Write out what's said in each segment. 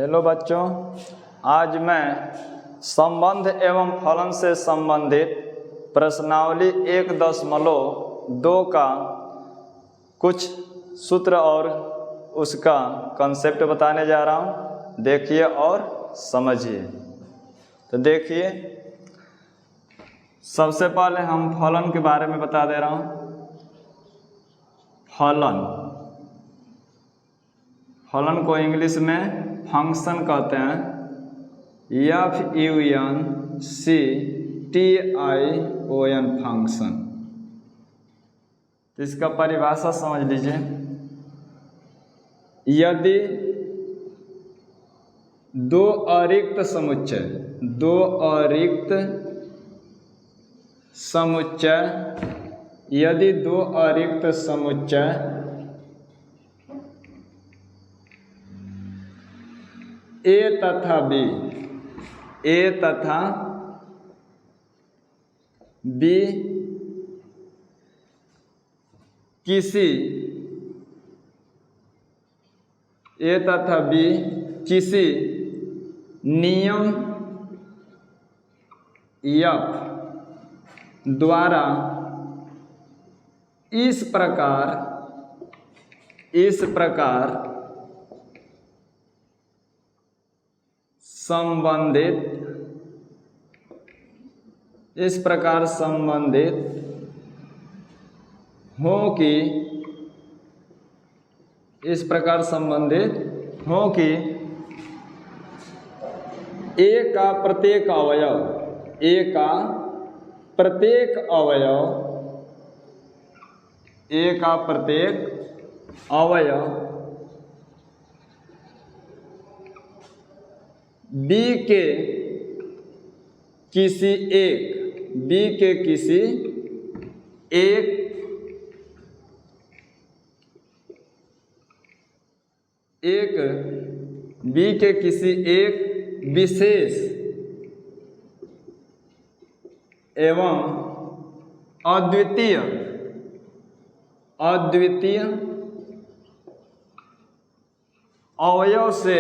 Hello बच्चों, आज मैं संबंध एवं फलन से संबंधित प्रश्नावली 1.2 का कुछ सूत्र और उसका कंसेप्ट बताने जा रहा हूँ। देखिए और समझिए। तो देखिए, सबसे पहले हम फलन के बारे में बता दे रहा हूँ। फलन को इंग्लिश में फंक्शन कहते हैं। FUNCTION function. तो इसका परिभाषा समझ लीजिए। यदि दो अरिक्त समुच्चय A तथा B किसी नियम F द्वारा इस प्रकार संबंधित हो कि A का प्रत्येक अवयव B के किसी एक विशेष एवं अद्वितीय अवयव से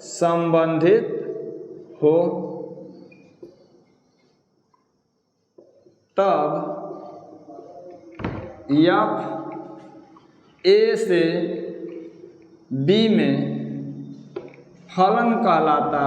संबंधित हो तब F A से B में फलन कहलाता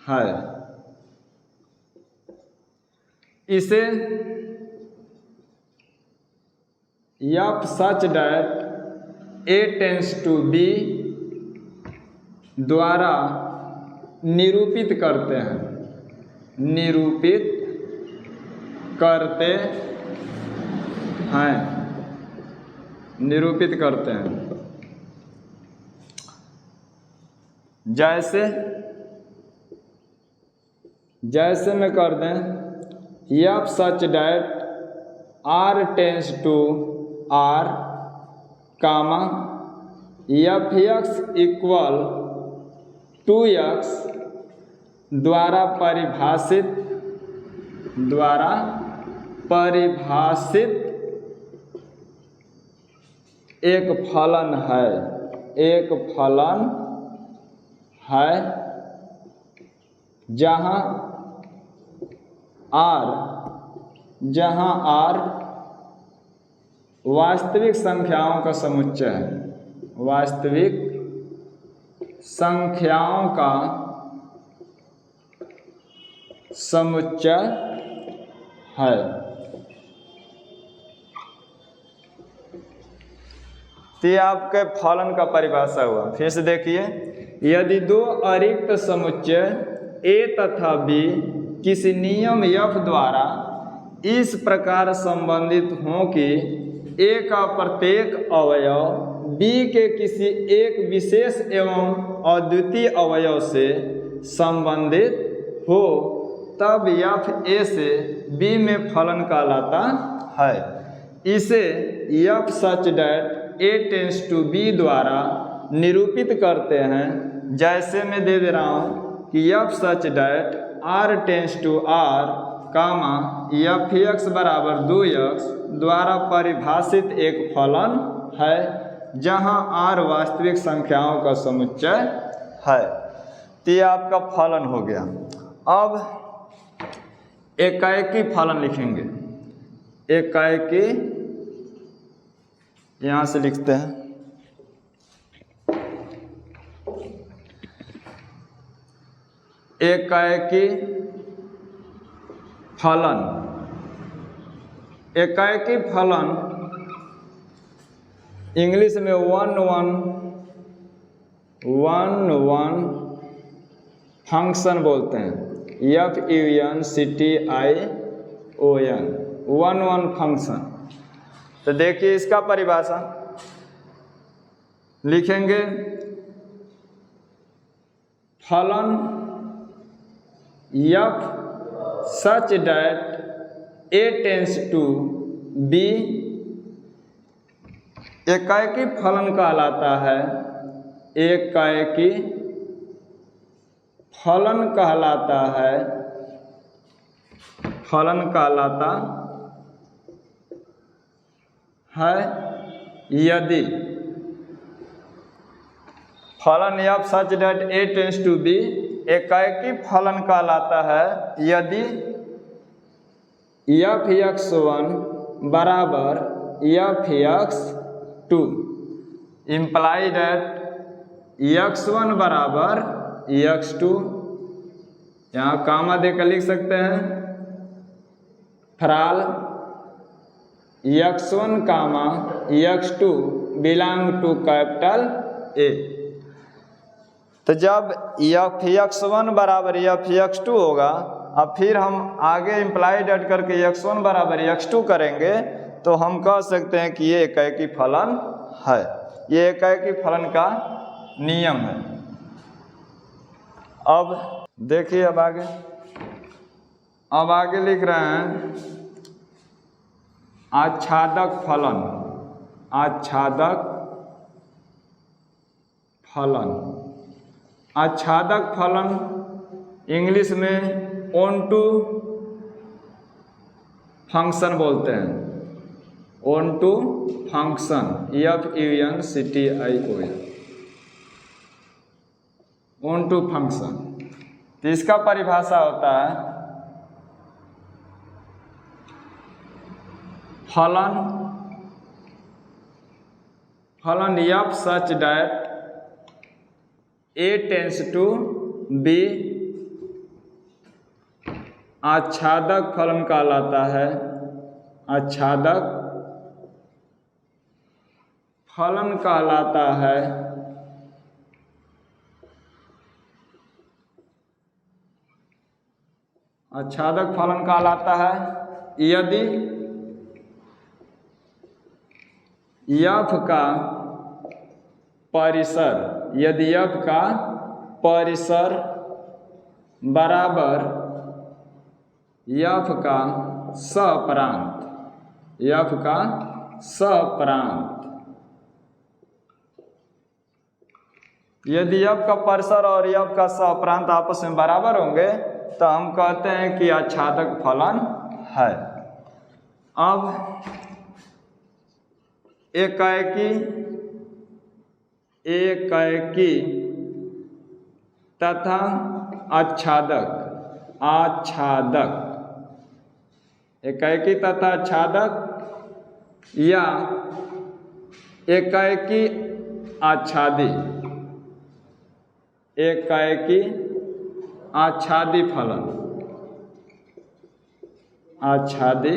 है। इसे F such that A tends to B द्वारा निरूपित करते हैं। जैसे में कर दें F such that R tends to R, Fx equal 2x द्वारा परिभाषित एक फलन है जहाँ R वास्तविक संख्याओं का समुच्चय है। तो ये आपके फलन का परिभाषा हुआ। फिर से देखिए, यदि दो अरिक्त समुच्चय A तथा B किसी नियम F द्वारा इस प्रकार संबंधित हों कि A का प्रत्येक अवयव B के किसी एक विशेष एवं अद्वितीय अवयव से संबंधित हो तब F A से B में फलन कहलाता है। इसे F such that A tends to B द्वारा निरूपित करते हैं। जैसे मैं दे रहा हूँ कि f such that r tends to r comma f(x) बराबर 2x द्वारा परिभाषित एक फलन है जहां r वास्तविक संख्याओं का समुच्चय है। तो ये आपका फलन हो गया। अब एकाएकी फलन लिखेंगे। एकाएकी यहां से लिखते हैं, एकाएकी फलन। एकाएकी फलन इंग्लिश में वन वन फंक्शन बोलते हैं। FUNCTION one function. तो देखिए इसका परिभाषा लिखेंगे, फलन f such that a tends to b एकाएकी फलन कहलाता है। एकाएकी फलन कहलाता है, फलन कहलाता है यदि फलन f such that a tends to b एकाएकी फलन कहलाता है यदि f(x1) बराबर f(x2) इम्प्लाई डैट x1 बराबर x2, यहाँ कामा देकर लिख सकते हैं, for all x1 comma x2 belong to capital A। तो जब f(x1) बराबर f(x2) होगा, अब फिर हम आगे इम्प्लाइड ऐड करके x1 बराबर x2 करेंगे तो हम कह सकते हैं कि ये एकाएकी फलन है। ये एकाएकी फलन का नियम है। अब देखिए, अब आगे लिख रहे हैं आच्छादक फलन। आच्छादक फलन, आच्छादक फलन इंग्लिश में ऑनटू फंक्शन बोलते हैं। Onto function FUNCTION onto function. तो इसका परिभाषा होता है फलन f such that a tends to b आच्छादक फलन कहलाता है। आच्छादक फलन कहलाता है आच्छादक फलन कहलाता है यदि f का परिसर, यदि f का परिसर बराबर f का सप्रांत, f का सप्रांत। यदि f का परिसर और f का सप्रांत आपस में बराबर होंगे तो हम कहते हैं कि आच्छादक फलन है। अब एकाएकी तथा आच्छादक, एकाएकी तथा आच्छादक या एकाएकी आच्छादी, एकाएकी आच्छादी फलन, आच्छादी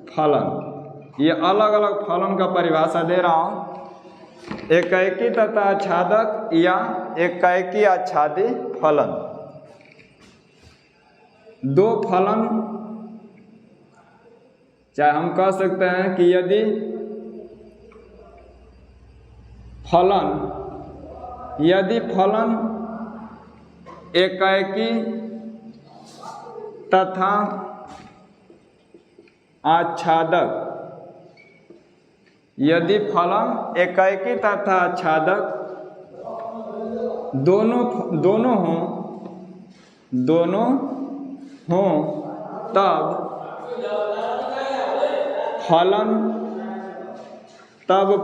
फलन। ये अलग अलग फलन का परिभाषा दे रहा हूं, एकाएकी तथा आच्छादक या एकाएकी आच्छादी फलन। दो फलन, चाहे हम कह सकते हैं कि यदि फलन एकाएकी तथा आच्छादक, यदि फलन एकाएकी तथा आच्छादक दोनों हों दोनों हों तब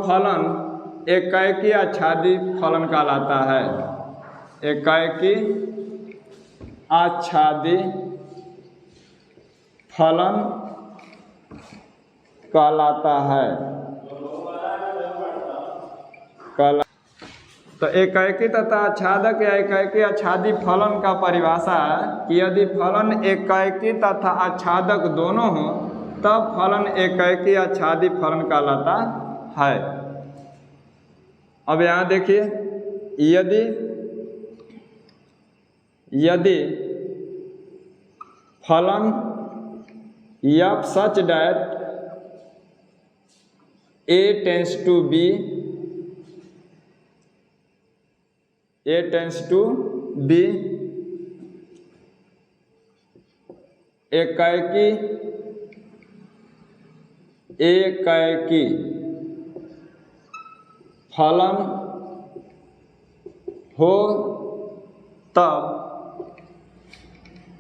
फलन एकाएकी आच्छादी फलन कहलाता है। एकाएकी आच्छादी फलन कहलाता है। तो एकाएकी तथा आच्छादक या एकाएकी आच्छादी फलन का परिभाषा है कि यदि फलन एकाएकी तथा आच्छादक दोनों हों तब फलन एकाएकी आच्छादी फलन कहलाता है। अब यहाँ देखिए, यदि फलन f such that a tends to b एकाएकी फलन हो तब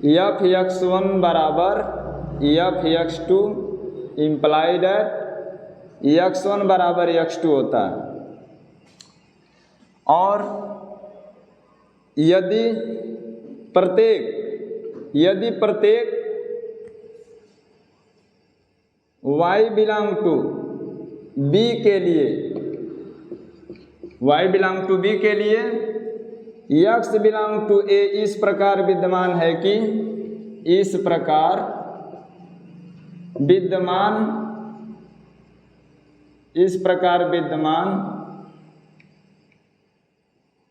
f(x1) बराबर f(x2) इम्प्लाइड x1 बराबर x2 होता है। और यदि प्रत्येक y बिलोंग टू b के लिए x बिलोंग टू a इस प्रकार विद्यमान है कि इस प्रकार विद्यमान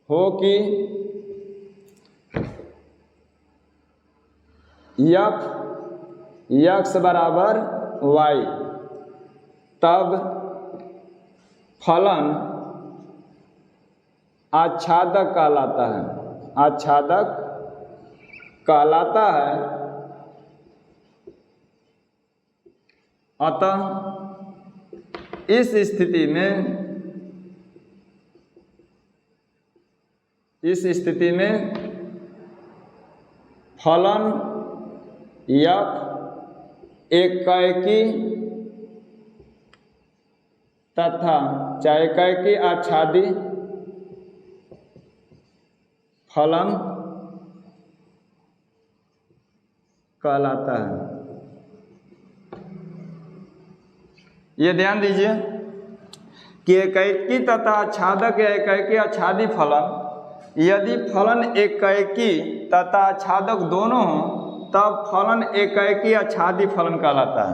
हो कि x बराबर y, तब फलन आच्छादक कहलाता है। अतः इस स्थिति में फलन f एकाएकी तथा एकाएकी आच्छादी फलन कहलाता है। ये ध्यान दीजिए कि एकाएकी तथा आच्छादक या एकाएकी आच्छादी फलन, यदि फलन एकाएकी तथा आच्छादक दोनों हों तब फलन एकाएकी आच्छादी फलन कहलाता है।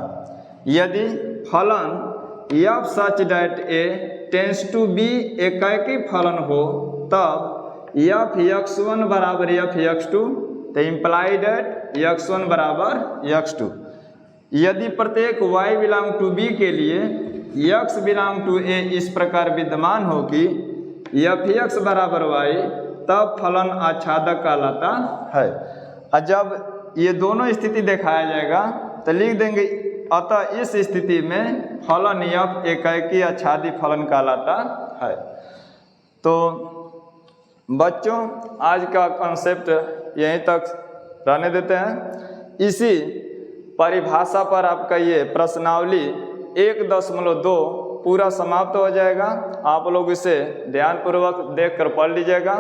यदि फलन f such that a tends to b एकाएकी फलन हो तब f(x1) बराबर f(x2) तो इम्प्लाइड x1 बराबर x2। यदि प्रत्येक y बिलोंग टू b के लिए x बिलोंग टू a इस प्रकार विद्यमान हो कि f(x) बराबर y, तब फलन आच्छादक कहलाता है। और जब ये दोनों स्थिति दिखाया जाएगा तो लिख देंगे अतः इस स्थिति में फलन f एकाएकी आच्छादी फलन कहलाता है। तो बच्चों, आज का कॉन्सेप्ट यहीं तक रहने देते हैं। इसी परिभाषा पर आपका ये प्रश्नावली 1.2 पूरा समाप्त हो जाएगा। आप लोग इसे ध्यानपूर्वक देखकर पढ़ लीजिएगा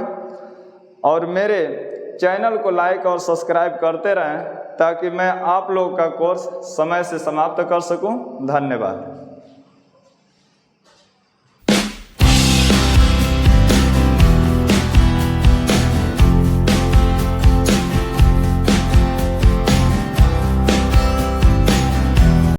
और मेरे चैनल को लाइक और सब्सक्राइब करते रहें ताकि मैं आप लोग का कोर्स समय से समाप्त कर सकूं। धन्यवाद।